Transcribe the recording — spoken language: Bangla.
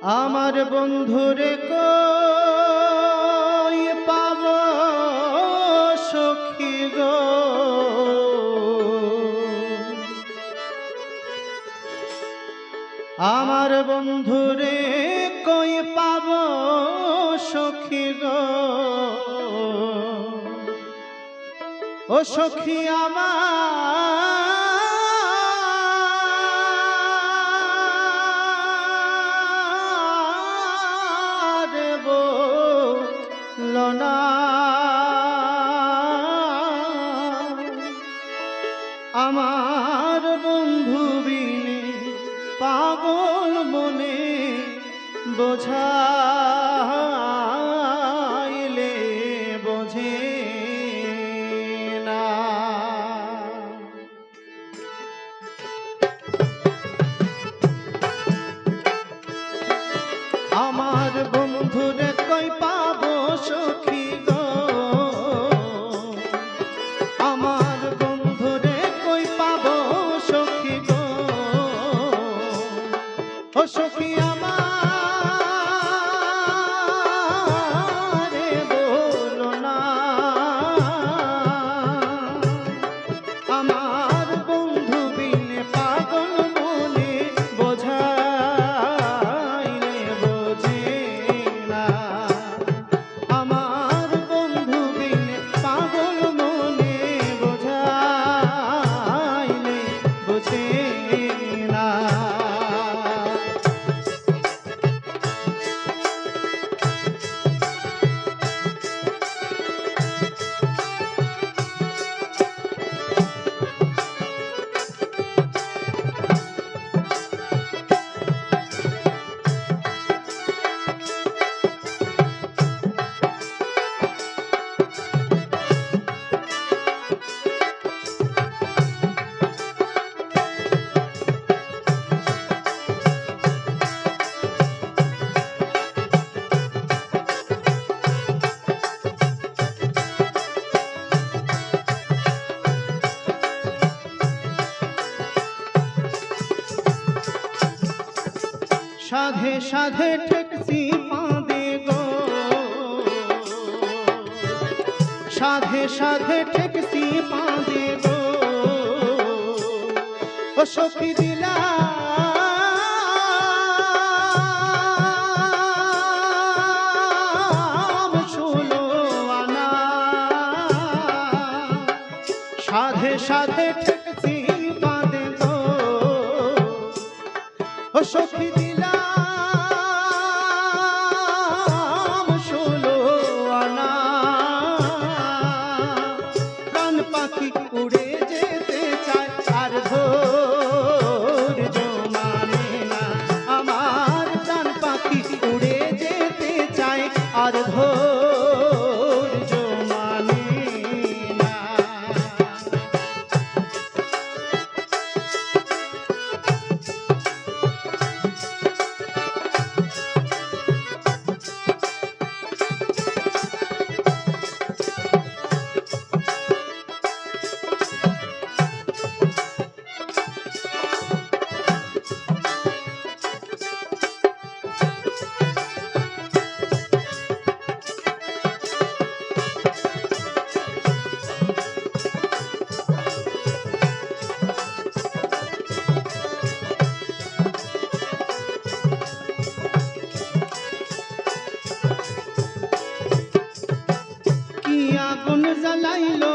আমার বন্ধুরে কই পাব সখী গো, আমার বন্ধুরে কই পাব সখী গো, ও সখী আমার বলো না, আমার বন্ধু বিনে পাগল মনে বোঝাইলে বোঝে না। আমার বন্ধুরে কই পাবো সখী গো, আমার বন্ধুরে কই পাবো সখী গো, ও সখী আমার বলো না, আমার বন্ধু বিনে পাগল মনে বোঝাইলে বোঝে না, আমার বন্ধু বিনে পাগল মনে বোঝাইলে বোঝে না। সাধে সাধে ঠেকছি পাঁদে গো, সাধে সাধে ঠেকছি পাঁদে গো, ও সখী দিলাম 16 আনা, সাধে সাধে ঠেকছি পাঁদে গো, ও সখী দিলাম 16 আনা, প্রাণ পাখি উড়ে যেতে চায় আর ধৈর্য মানে না, আমার প্রাণ পাখি উড়ে যেতে চায় আর ধৈর্য মানে না। আগুন জ্বালাইলো